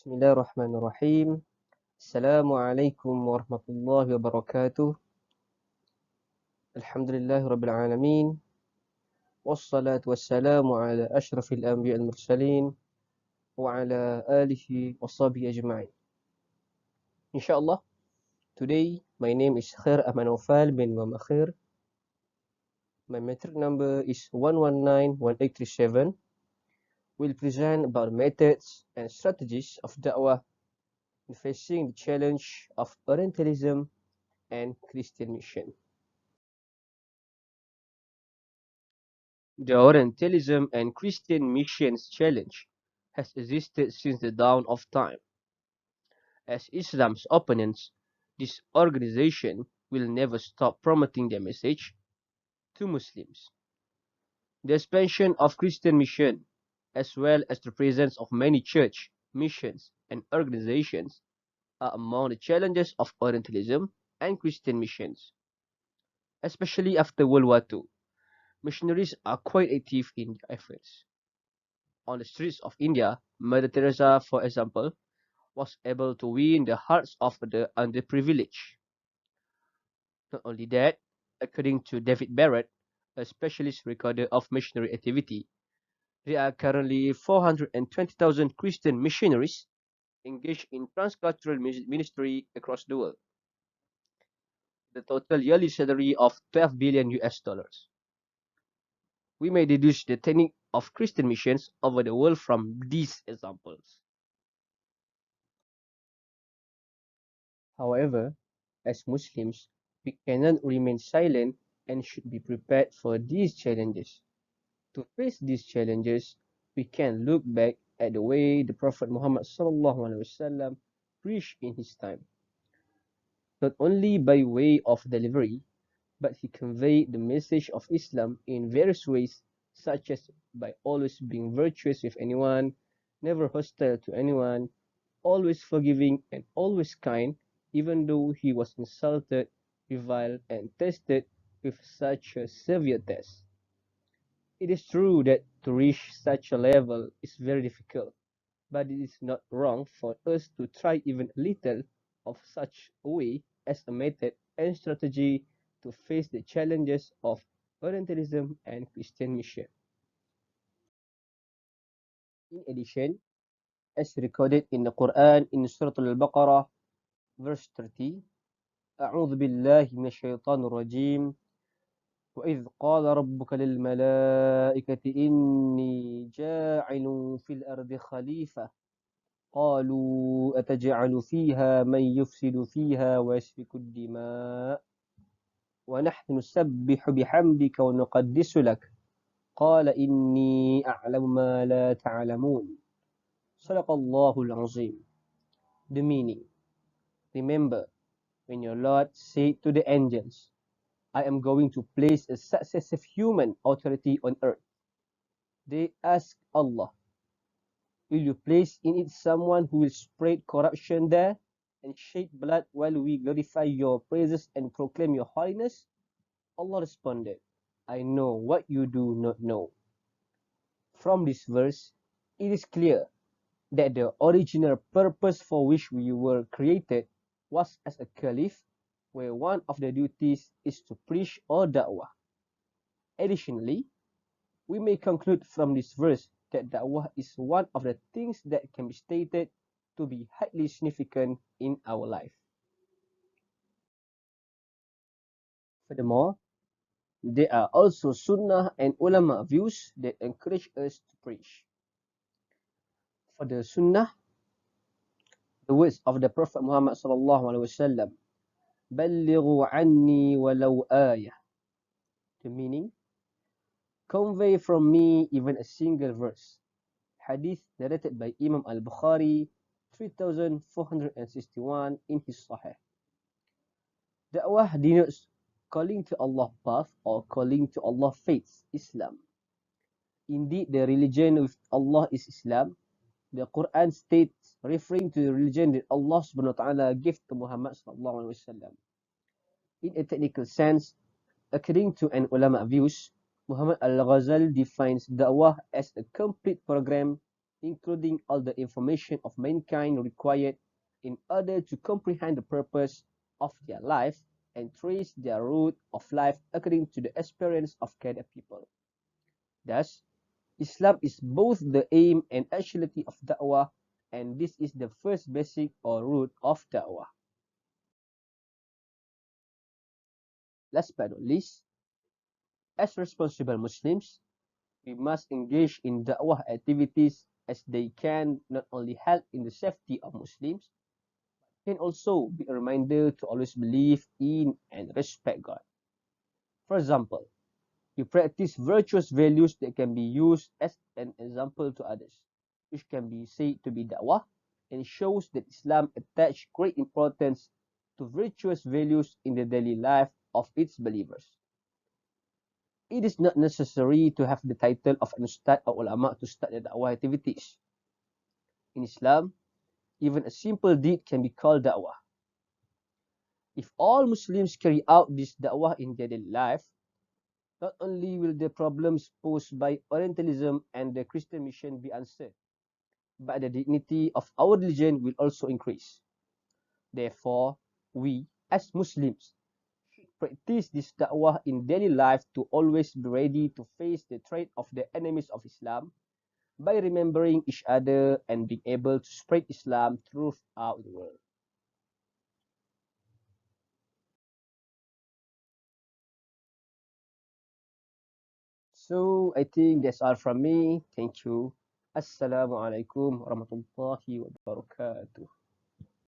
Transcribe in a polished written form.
Bismillahirrahmanirrahim. Assalamualaikum warahmatullahi wabarakatuh. Alhamdulillahirabbil alamin. Wassalatu wassalamu ala asyrafil anbiya'il mursalin wa ala alihi washabihi ajma'in. Insyaallah, today my name is Khair Ahmad Naufal bin Muhammad Khair. My metric number is 1191837. We'll present about methods and strategies of da'wah in facing the challenge of Orientalism and Christian mission. The Orientalism and Christian missions challenge has existed since the dawn of time. As Islam's opponents, this organization will never stop promoting their message to Muslims. The expansion of Christian mission, as well as the presence of many church, missions, and organizations, are among the challenges of Orientalism and Christian missions. Especially after World War II, missionaries are quite active in their efforts. On the streets of India, Mother Teresa, for example, was able to win the hearts of the underprivileged. Not only that, according to David Barrett, a specialist recorder of missionary activity, there are currently 420,000 Christian missionaries engaged in transcultural ministry across the world. The total yearly salary of 12 billion US dollars. We may deduce the technique of Christian missions over the world from these examples. However, as Muslims, we cannot remain silent and should be prepared for these challenges. To face these challenges, we can look back at the way the Prophet Muhammad SAW preached in his time. Not only by way of delivery, but he conveyed the message of Islam in various ways, such as by always being virtuous with anyone, never hostile to anyone, always forgiving and always kind, even though he was insulted, reviled, and tested with such a severe test. It is true that to reach such a level is very difficult, but it is not wrong for us to try even a little of such a way as a method and strategy to face the challenges of Orientalism and Christian mission. In addition, as recorded in the Quran in Surah Al-Baqarah, verse 30, أعوذ بالله من الشيطان الرجيم وإذ قال ربك للملائكة إني جاعل في الأرض خليفة قالوا أتجعل فيها من يفسد فيها ويسفك الدماء ونحن نسبح بحمدك ونقدس لك قال إني أعلم ما لا تعلمون صدق الله العظيم. The meaning: remember when your Lord said to the angels, I am going to place a successive human authority on earth. They asked Allah, will you place in it someone who will spread corruption there and shed blood while we glorify your praises and proclaim your holiness? Allah responded, I know what you do not know. From this verse, it is clear that the original purpose for which we were created was as a caliph, where one of the duties is to preach or da'wah. Additionally, we may conclude from this verse that da'wah is one of the things that can be stated to be highly significant in our life. Furthermore, there are also sunnah and ulama views that encourage us to preach. For the sunnah, the words of the Prophet Muhammad SAW, بَلِّغُوا عَنِّي وَلَوْ آيَةً. The meaning, convey from me even a single verse. Hadith narrated by Imam al-Bukhari, 3461 in his Sahih. Da'wah denotes calling to Allah path or calling to Allah faith, Islam. Indeed, the religion with Allah is Islam. The Quran states, referring to the religion that Allah subhanahu wa ta'ala gave to Muhammad sallallahu alaihi wasallam. In a technical sense, according to an ulama views, Muhammad al-Ghazali defines da'wah as a complete program including all the information of mankind required in order to comprehend the purpose of their life and trace their route of life according to the experience of guided people. Thus, Islam is both the aim and actuality of da'wah, and this is the first basic or root of da'wah. Last but not least, as responsible Muslims, we must engage in da'wah activities as they can not only help in the safety of Muslims, can also be a reminder to always believe in and respect God. For example, we practice virtuous values that can be used as an example to others, which can be said to be da'wah and shows that Islam attaches great importance to virtuous values in the daily life of its believers. It is not necessary to have the title of an ustad or ulama to start the da'wah activities. In Islam, even a simple deed can be called da'wah. If all Muslims carry out this da'wah in their daily life, not only will the problems posed by Orientalism and the Christian mission be answered, but the dignity of our religion will also increase. Therefore, we, as Muslims, should practice this da'wah in daily life to always be ready to face the threat of the enemies of Islam by remembering each other and being able to spread Islam throughout the world. So I think that's all from me. Thank you. Assalamu alaikum warahmatullahi wabarakatuh.